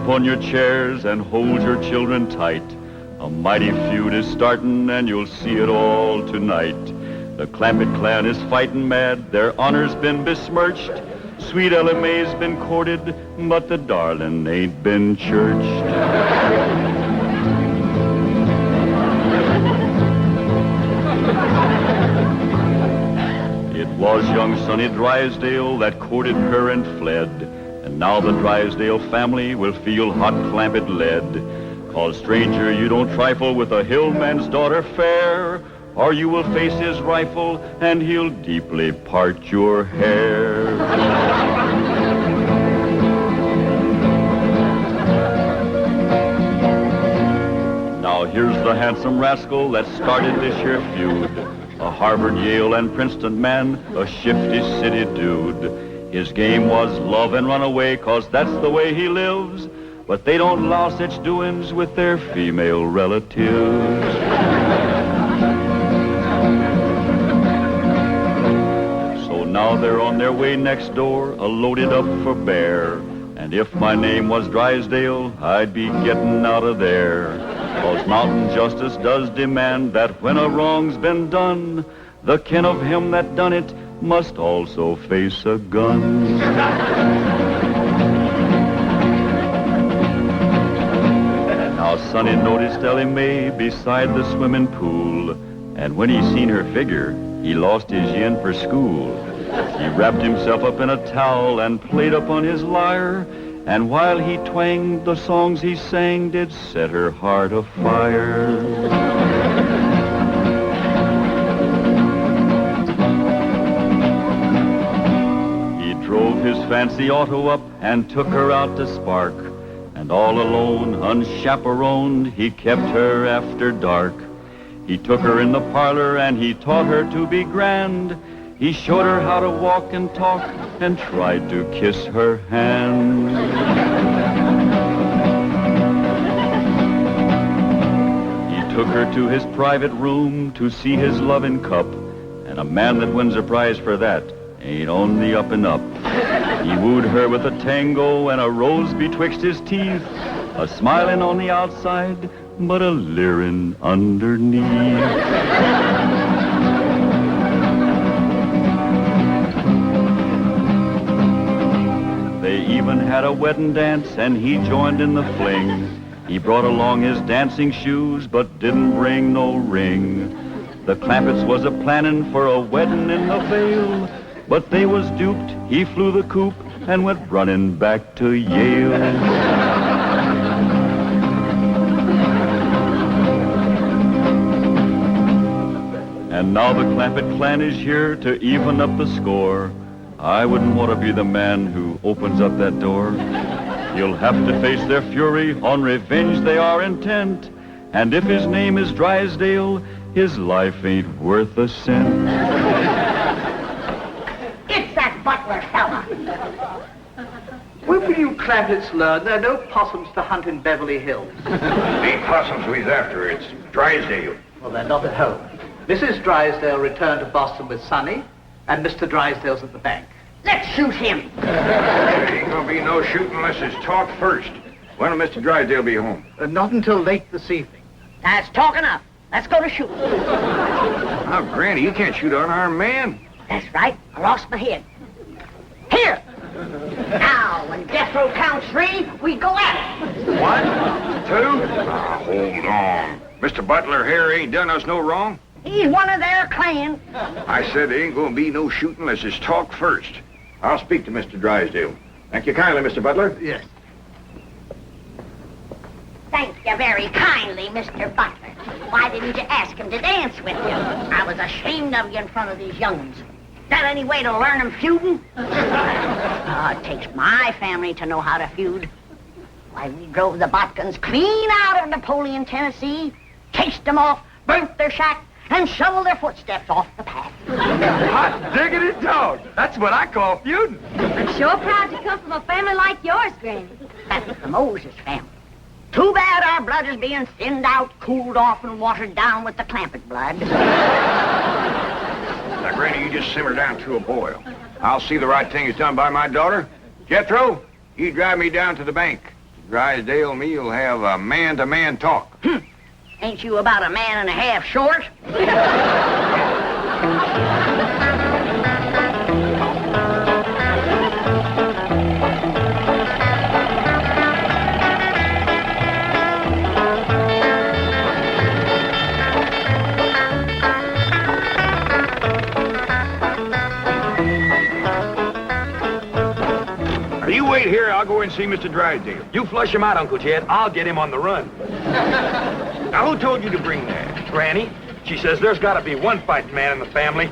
on your chairs and hold your children tight. A mighty feud is starting and you'll see it all tonight. The Clampett clan is fighting mad, their honor's been besmirched. Sweet Elly May's been courted, but the darling ain't been churched. It was young Sonny Drysdale that courted her and fled. And now the Drysdale family will feel hot Clampett lead. 'Cause stranger, you don't trifle with a hillman's daughter fair, or you will face his rifle and he'll deeply part your hair. Now here's the handsome rascal that started this here feud. A Harvard, Yale, and Princeton man, a shifty city dude. His game was love and run away, 'cause that's the way he lives. But they don't allow such doings with their female relatives. So now they're on their way next door, loaded up for bear. And if my name was Drysdale, I'd be getting out of there. 'Cause mountain justice does demand that when a wrong's been done, the kin of him that done it must also face a gun. Now Sonny noticed Elly May beside the swimming pool, and when he seen her figure, he lost his yen for school. He wrapped himself up in a towel and played upon his lyre, and while he twanged, the songs he sang did set her heart afire. He drove his fancy auto up and took her out to Spark, and all alone, unchaperoned, he kept her after dark. He took her in the parlor and he taught her to be grand. He showed her how to walk and talk and tried to kiss her hand. He took her to his private room to see his loving cup, and a man that wins a prize for that ain't on the up and up. He wooed her with a tango and a rose betwixt his teeth, a smiling on the outside, but a leering underneath. They even had a wedding dance, and he joined in the fling. He brought along his dancing shoes, but didn't bring no ring. The Clampetts was a-planning for a wedding in the Vale, but they was duped. He flew the coop and went running back to Yale. And now the Clampett clan is here to even up the score. I wouldn't want to be the man who opens up that door. He'll have to face their fury, on revenge they are intent. And if his name is Drysdale, his life ain't worth a cent. It's that butler fella. When will you Clampetts learn there are no possums to hunt in Beverly Hills? Ain't possums we's after, it's Drysdale. Well, they're not at home. Mrs. Drysdale returned to Boston with Sonny, and Mr. Drysdale's at the bank. Let's shoot him. There ain't gonna be no shooting unless it's talked first. When will Mr. Drysdale be home? Not until late this evening. That's talk enough. Let's go to shoot. Now, Granny, you can't shoot an unarmed man. That's right. I lost my head. Here. Now, when Jethro counts 3, we go at it. 1, 2. Now, hold on. Mr. Butler here ain't done us no wrong. He's one of their clan. I said there ain't gonna be no shooting unless it's talked first. I'll speak to Mr. Drysdale. Thank you kindly, Mr. Butler. Yes. Thank you very kindly, Mr. Butler. Why didn't you ask him to dance with you? I was ashamed of you in front of these young'uns. Is that any way to learn them feuding? It takes my family to know how to feud. Why, we drove the Botkins clean out of Napoleon, Tennessee, chased them off, burnt their shack, and shoveled their footsteps off the path. Hot diggity dog. That's what I call feuding. I'm sure proud to come from a family like yours, Granny. That's the Moses family. Too bad our blood is being thinned out, cooled off, and watered down with the Clampett blood. Now, Granny, you just simmer down to a boil. I'll see the right thing is done by my daughter. Jethro, you drive me down to the bank. Drysdale, me'll have a man-to-man talk. Ain't you about a man and a half short? You wait here, I'll go and see Mr. Drysdale. You flush him out, Uncle Jed. I'll get him on the run. Now, who told you to bring that? Granny, she says there's got to be one fighting man in the family.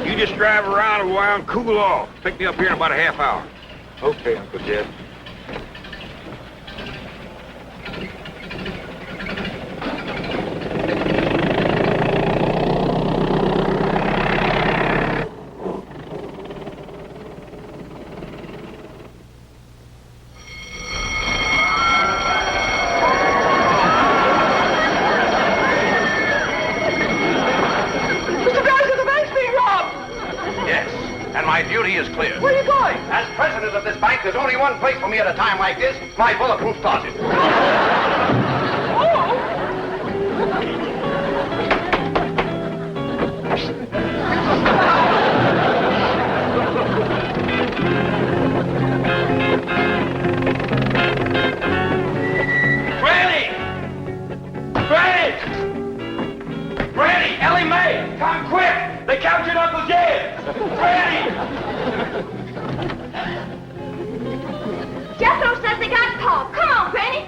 You just drive around a while and cool off. Pick me up here in about a half hour. Okay, Uncle Jed. There's only one place for me at a time like this, my bulletproof closet. Granny! Elly May! Come quick! They captured Uncle Jed! Granny! Jethro says they got Paul. Come on, Granny.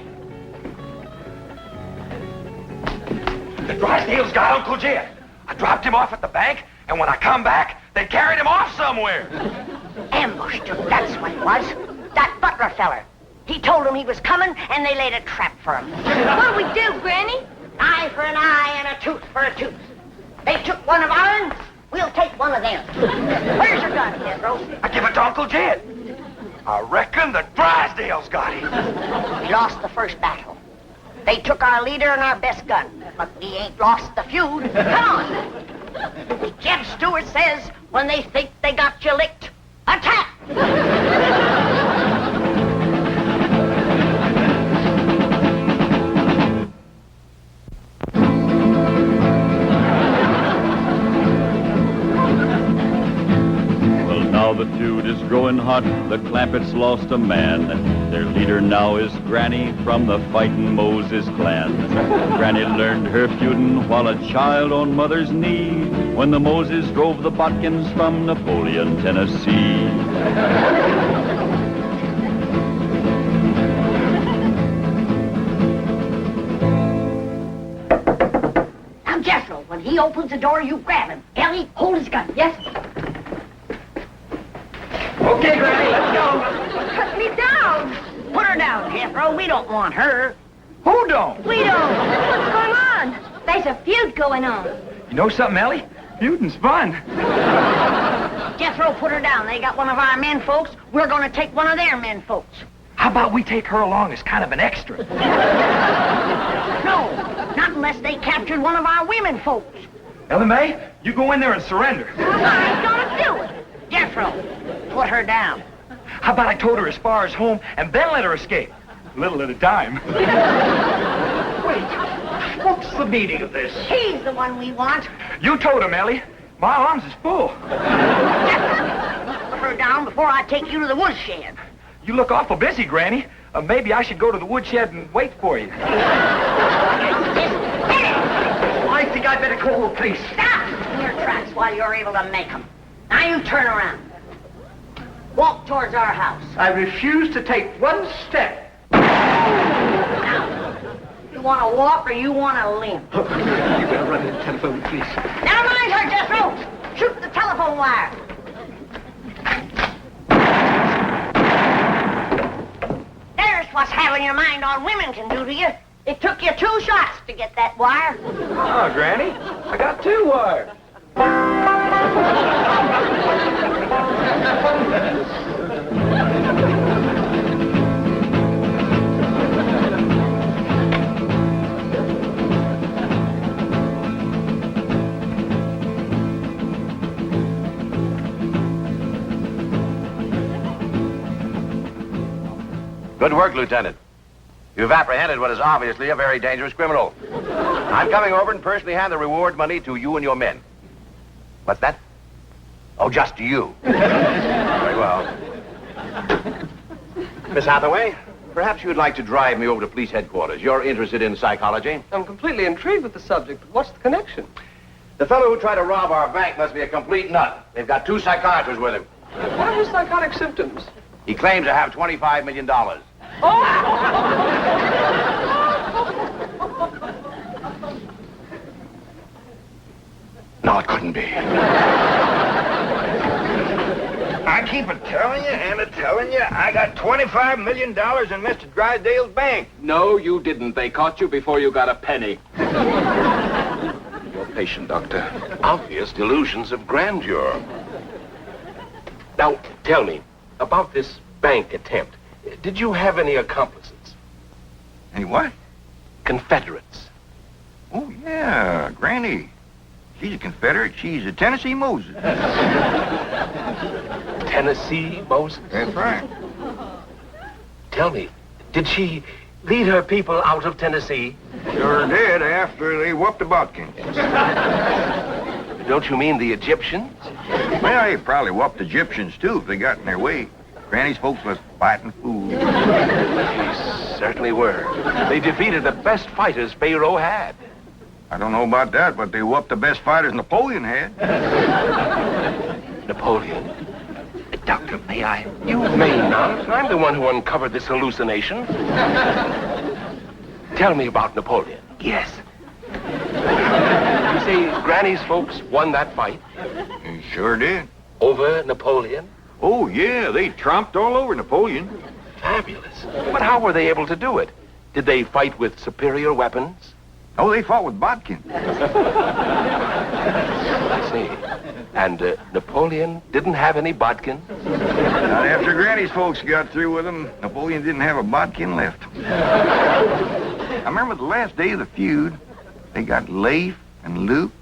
The Drysdales got Uncle Jed. I dropped him off at the bank, and when I come back, they carried him off somewhere. Ambushed him, that's what it was. That butler feller. He told them he was coming, and they laid a trap for him. What'll we do, Granny? Eye for an eye and a tooth for a tooth. They took one of ours, we'll take one of them. Where's your gun, Jethro? I give it to Uncle Jed. I reckon the Drysdales got him. We lost the first battle. They took our leader and our best gun. But we ain't lost the feud. Come on. Jeb Stewart says, when they think they got you licked, attack! Now the feud is growing hot, the Clampetts lost a man. Their leader now is Granny from the fightin' Moses clan. Granny learned her feudin' while a child on mother's knee, when the Moses drove the Botkins from Napoleon, Tennessee. Now, Jethro, when he opens the door, you grab him. Elly, hold his gun, yes? Okay, Granny, let's go. Cut me down. Put her down, Jethro. We don't want her. Who don't? We don't. What's going on? There's a feud going on. You know something, Elly? Feuding's fun. Jethro, put her down. They got one of our men folks. We're going to take one of their men folks. How about we take her along as kind of an extra? No, not unless they captured one of our women folks. Elly May, you go in there and surrender. I ain't gonna do it. Jethro, put her down. How about I towed her as far as home and then let her escape? A little at a time. Wait, what's the meaning of this? He's the one we want. You towed him, Elly. My arms is full. Jethro, put her down before I take you to the woodshed. You look awful busy, Granny. Maybe I should go to the woodshed and wait for you. I think I'd better call the police. Stop in your tracks while you're able to make them. Now you turn around. Walk towards our house. I refuse to take one step. Now, you want to walk or you want to limp? You better run in and telephone the police. Never mind her, Jethro. Shoot the telephone wire. There's what's having your mind on women can do to you. It took you 2 shots to get that wire. Oh, Granny, I got 2 wires. Good work, Lieutenant. You've apprehended what is obviously a very dangerous criminal. I'm coming over and personally hand the reward money to you and your men. What's that? Oh, just to you. Very well. Miss Hathaway, perhaps you'd like to drive me over to police headquarters. You're interested in psychology? I'm completely intrigued with the subject, but what's the connection? The fellow who tried to rob our bank must be a complete nut. They've got 2 psychiatrists with him. What are his psychotic symptoms? He claims to have $25 million. No, it couldn't be. I keep a-telling you and a-telling you, I got $25 million in Mr. Drysdale's bank. No, you didn't. They caught you before you got a penny. Your patient, Doctor. Obvious delusions of grandeur. Now, tell me, about this bank attempt. Did you have any accomplices? Any what? Confederates? Oh, yeah, Granny. She's a Confederate. She's a Tennessee Moses. Tennessee Moses? That's right. Tell me, did she lead her people out of Tennessee? Sure did after they whooped the Butkins. Don't you mean the Egyptians? Well, they probably whooped the Egyptians, too, if they got in their way. Granny's folks was fighting fools. They certainly were. They defeated the best fighters Pharaoh had. I don't know about that, but they whooped the best fighters Napoleon had. Napoleon? Doctor, may I? You may not. I'm the one who uncovered this hallucination. Tell me about Napoleon. Yes. You say Granny's folks won that fight? They sure did. Over Napoleon? Oh, yeah, they tromped all over Napoleon. Fabulous. But how were they able to do it? Did they fight with superior weapons? Oh, they fought with bodkin. I see. And Napoleon didn't have any bodkin? Not after Granny's folks got through with him, Napoleon didn't have a bodkin left. I remember the last day of the feud, they got Leif and Luke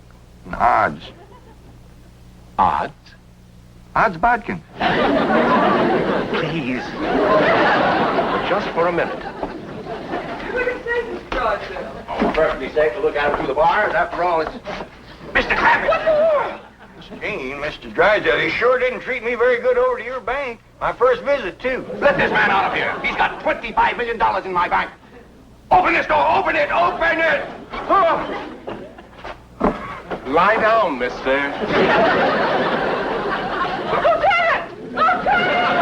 and Odds. Odds? Odds bodkin. Please. But just for a minute. Oh, perfectly safe to look out through the bars. After all, it's... Mr. Clampett! Gene, Mr. Drysdale, he sure didn't treat me very good over to your bank. My first visit, too. Let this man out of here. He's got $25 million in my bank. Open this door. Open it. Open it. Oh. Lie down, mister. Lieutenant! Lieutenant!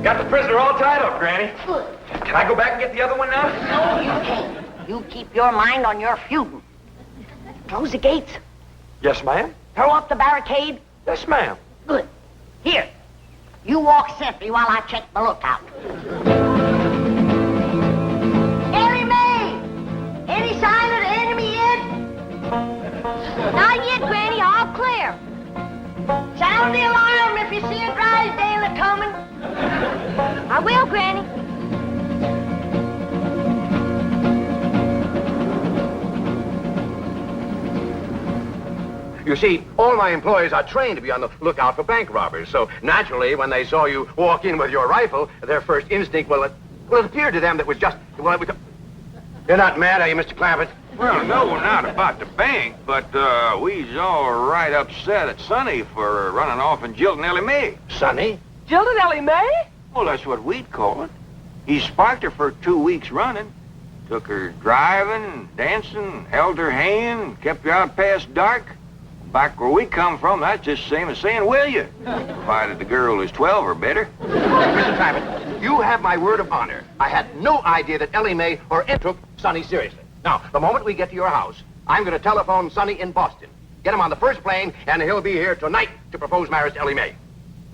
Got the prisoner all tied up, Granny. Good. Can I go back and get the other one now? No, you can't. You keep your mind on your feuding. Close the gates. Yes, ma'am. Throw up the barricade. Yes, ma'am. Good. Here. You walk sentry while I check the lookout. Elly May! Any sign of the enemy yet? Not yet, Granny. All clear. Sound the alarm if you see a Drysdale coming. I will, Granny. You see, all my employees are trained to be on the lookout for bank robbers. So, naturally, when they saw you walk in with your rifle, their first instinct, it appeared to them that was just... Well, you're not mad, are you, Mr. Clampett? Well, no, not about the bank, but we's all right upset at Sonny for running off and jilting Elly May. Sonny? Jilted Elly May? Well, that's what we'd call it. He sparked her for 2 weeks running. Took her driving, dancing, held her hand, kept her out past dark. Back where we come from, that's just the same as saying, will you? Provided the girl is 12 or better. Mr. Clampett, you have my word of honor. I had no idea that Elly May or Ed took Sonny seriously. Now, the moment we get to your house, I'm going to telephone Sonny in Boston. Get him on the first plane, and he'll be here tonight to propose marriage to Elly May.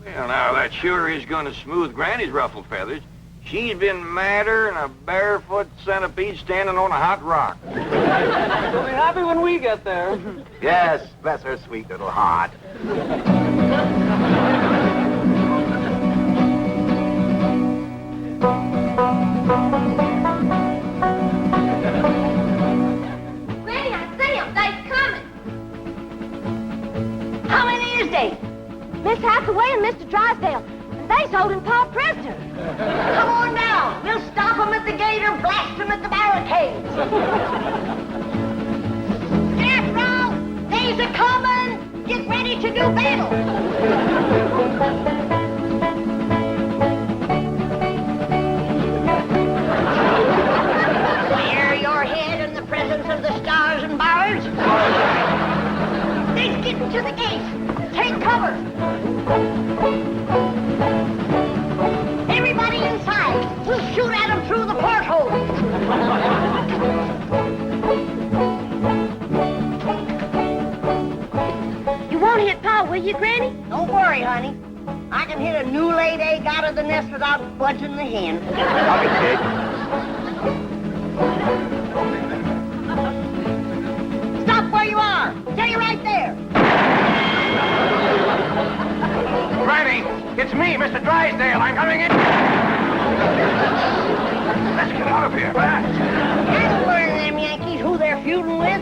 Well, now, that sure is going to smooth Granny's ruffled feathers. She's been madder than a barefoot centipede standing on a hot rock. We'll be happy when we get there. Yes, bless her sweet little heart. estate. Miss Hathaway and Mr. Drysdale. And they's holding Pa prisoner. Come on down. We'll stop them at the gate or blast them at the barricades. Jethro, they's a-coming. Get ready to do battle. Clear your head in the presence of the stars and bars. They's getting to the gate. Take cover. Everybody inside. We'll shoot at them through the porthole. You won't hit Pa, will you, Granny? Don't worry, honey. I can hit a new-laid egg out of the nest without budging the hen. Stop where you are. Stay right there. Granny, it's me, Mr. Drysdale. I'm coming in. Let's get out of here, fast. I'll learn them Yankees who they're feuding with.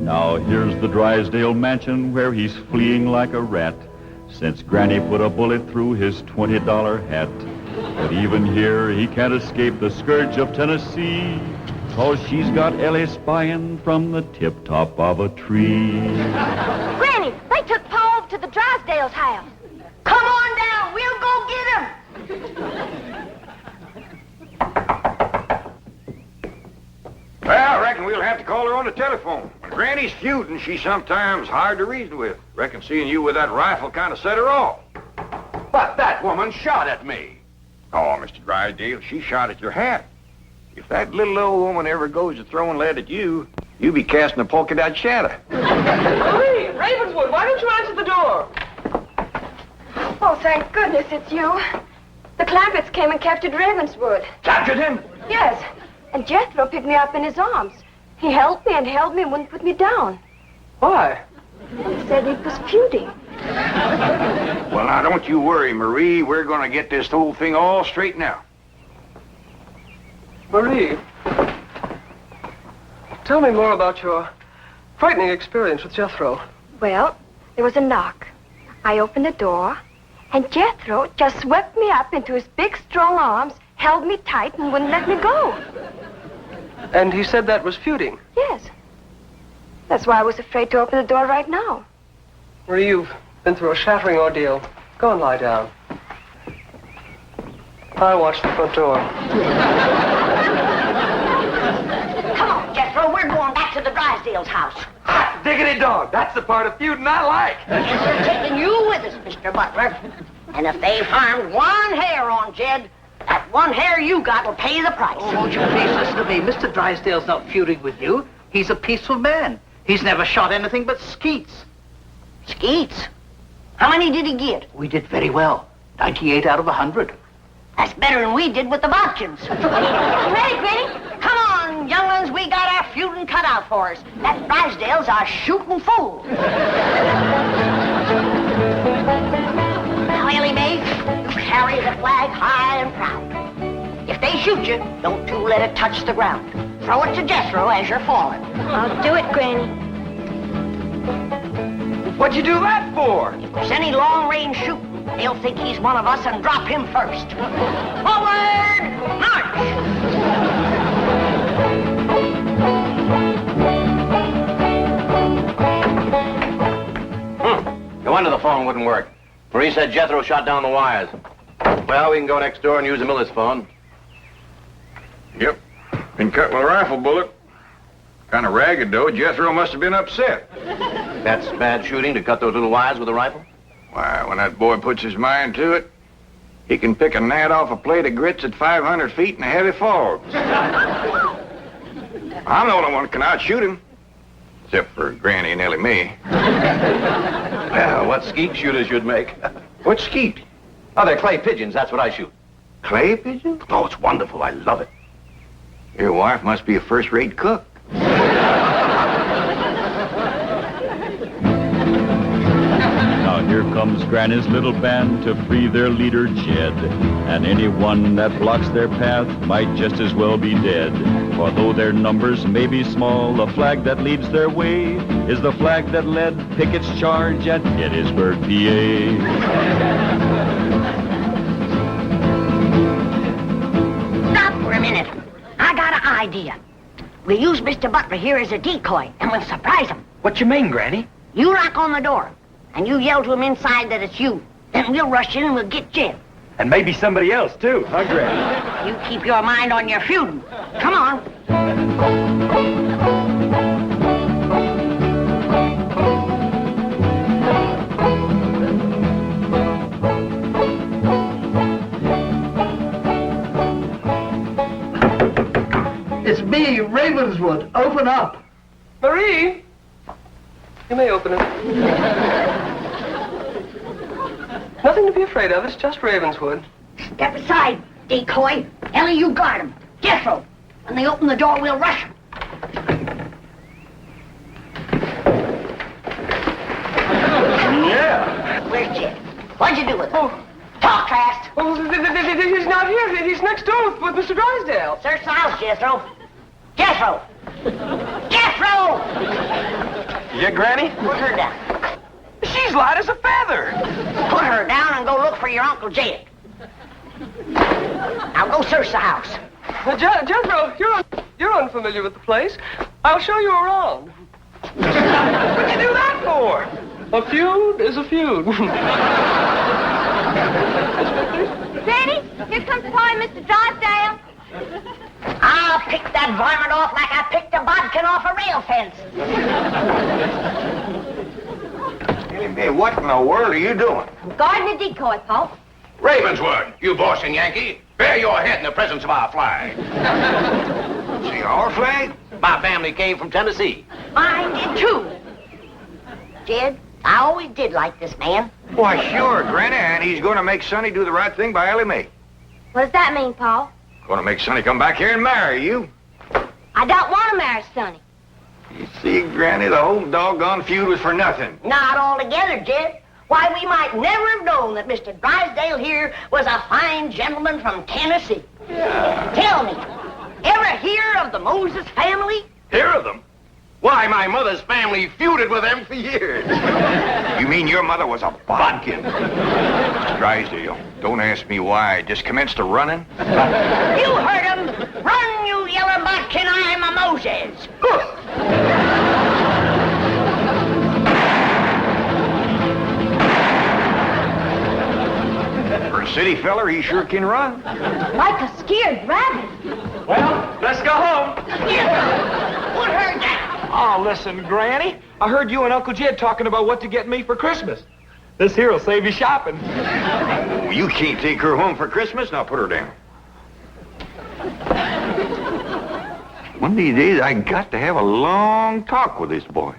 Now here's the Drysdale mansion where he's fleeing like a rat since Granny put a bullet through his $20 hat. But even here he can't escape the scourge of Tennessee, 'cause she's got Elly spying from the tip-top of a tree. Granny, they took Pa over to the Drysdale's house. Come on down. We'll go get him. Well, I reckon we'll have to call her on the telephone. When Granny's feuding, she's sometimes hard to reason with. Reckon seeing you with that rifle kind of set her off. But that woman shot at me. Oh, Mr. Drysdale, she shot at your hat. If that little old woman ever goes to throwing lead at you, you'll be casting a polka dot shadow. Irene, Ravenswood, why don't you answer the door? Oh, thank goodness it's you. The Clampetts came and captured Ravenswood. Captured him? Yes, and Jethro picked me up in his arms. He held me and wouldn't put me down. Why? He said he was feuding. Well, now, don't you worry, Marie. We're going to get this whole thing all straightened out. Marie, tell me more about your frightening experience with Jethro. Well, there was a knock. I opened the door, and Jethro just swept me up into his big, strong arms, held me tight, and wouldn't let me go. And he said that was feuding. Yes. That's why I was afraid to open the door right now. Marie, you've been through a shattering ordeal. Go and lie down. I'll watch the front door. Come on, Jethro. We're going back to the Drysdale's house. Hot diggity dog. That's the part of feuding I like. We're taking you with us, Mr. Butler. And if they've harmed one hair on Jed, that one hair you got will pay the price. Oh, won't you please listen to me? Mr. Drysdale's not feuding with you. He's a peaceful man. He's never shot anything but skeets. Skeets? How many did he get? We did very well. 98 out of 100. That's better than we did with the Bodkins. Ready, Granny? Come on, young'uns. We got our feuding cut out for us. That Drysdale's our shooting fool. Now, Elly May, you carry the flag high and proud. If they shoot you, don't you let it touch the ground. Throw it to Jethro as you're falling. I'll do it, Granny. What'd you do that for? If there's any long-range shooting, they'll think he's one of us and drop him first. Forward, march! No wonder the phone wouldn't work. Marie said Jethro shot down the wires. Well, we can go next door and use the miller's phone. Yep. Been cut with a rifle bullet. Kind of ragged, though. Jethro must have been upset. That's bad shooting to cut those little wires with a rifle? Why, when that boy puts his mind to it, he can pick a gnat off a plate of grits at 500 feet in a heavy fog. I'm the only one who can outshoot him. Except for Granny and Elly May. Well, what skeet shooters you'd make. What skeet? Oh, they're clay pigeons. That's what I shoot. Clay pigeon? Oh, it's wonderful. I love it. Your wife must be a first-rate cook. Now Now here comes Granny's little band to free their leader Jed. And anyone that blocks their path might just as well be dead. For though their numbers may be small, the flag that leads their way is the flag that led Pickett's charge at Gettysburg, PA. Stop for a minute. I got an idea. We'll use Mr. Butler here as a decoy, and we'll surprise him. What you mean, Granny? You knock on the door, and you yell to him inside that it's you. Then we'll rush in and we'll get Jed. And maybe somebody else, too, huh, Granny? You keep your mind on your feuding. Come on. It's me, Ravenswood. Open up. Marie! You may open it. Nothing to be afraid of. It's just Ravenswood. Step aside, decoy. Elly, you guard him. Jethro. When they open the door, we'll rush him. Yeah. Where's Jed? What'd you do with him? Talk fast. Oh, he's not here. He's next door with Mr. Drysdale. Search the house, Jethro. Jethro! Jethro! Yeah, Granny? Put her down. She's light as a feather. Put her down and go look for your Uncle Jed. Now go search the house. Jethro, you're unfamiliar with the place. I'll show you around. What'd you do that for? A feud is a feud. Granny, here comes Pa and Mr. Drysdale. I'll pick that varmint off like I picked a bodkin off a rail fence. Hey, what in the world are you doing? Guarding the decoy, Pa. Ravenswood, you bossing Yankee, bear your head in the presence of our flag. See our flag? My family came from Tennessee. Mine did too. Jed, I always did like this man. Why, sure, Granny, and he's going to make Sonny do the right thing by Elly May. What does that mean, Pa? Going to make Sonny come back here and marry you. I don't want to marry Sonny. You see, Granny, the whole doggone feud was for nothing. Not altogether, Jed. Why, we might never have known that Mr. Drysdale here was a fine gentleman from Tennessee. Yeah. Tell me, ever hear of the Moses family? Hear of them? Why, my mother's family feuded with them for years. You mean your mother was a bodkin? Mr. Drysdale, don't ask me why. I just commenced a running. You heard him. Run, you yellow bodkin, I'm a Moses. For a city feller, he sure can run. Like a scared rabbit. Well, let's go home. Put her down. Oh, listen, Granny. I heard you and Uncle Jed talking about what to get me for Christmas. This here'll save you shopping. Oh, you can't take her home for Christmas. Now put her down. One of these days, I got to have a long talk with this boy.